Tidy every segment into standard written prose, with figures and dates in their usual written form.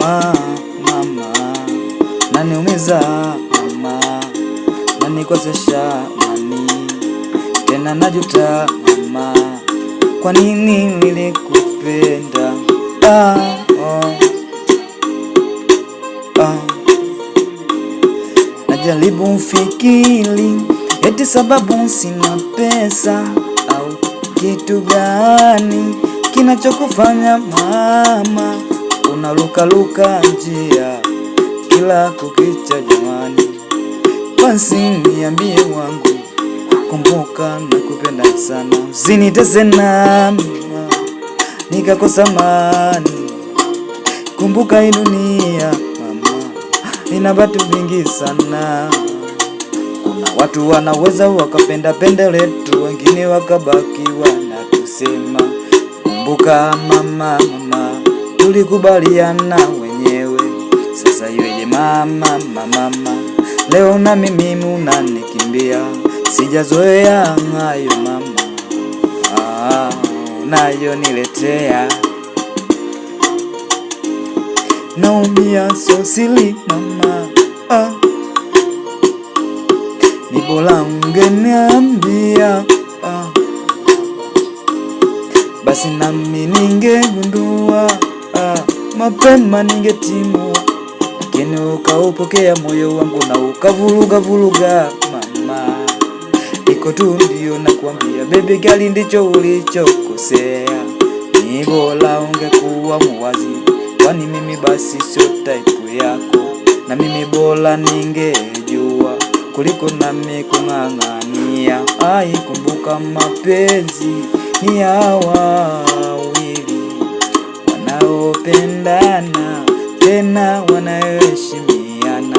Mama, mama, naniumiza mama, nanikosesha nani, tena najuta mama, kwa nini nilikupenda? Najaribu mfikiri, eti sababu sina pesa au kitu gani kinachokufanya mama unalukaluka njia kila kukicha jamani? Basi niambie wangu, kumbuka nakupenda sana, usinitese nami nikakosa amani. Kumbuka hii dunia mama ina watu vingi sana. Kuna watu wanaweza wakapenda pende letu, wengine wakabaki wanatusema. Kumbuka mama, tulikubaliana wenyewe, sasa iweje mama, leo na mimi unanikimbia. Sijazoea hayo mama, nayo niletea, naumia so silly mama. Ni bora ungeniambia, basi nami ningegundua, mapema ningetimua, lakini ukaupokea moyo wangu na ukavuruga mama. Iko tu ndio nakwambia baby girl, ndicho ulichokosea. Ni bora ungekuwa muwazi, kwani mimi basi sio type yako, na mimi bora ningejua kuliko nami kung'ang'ania. Kumbuka mapenzi ni ya wawili wanaopendana, tena wanaoheshimiana,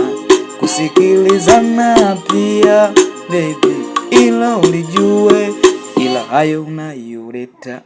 kusikilizana pia baby, ila ulijue, ila hayo unayoleta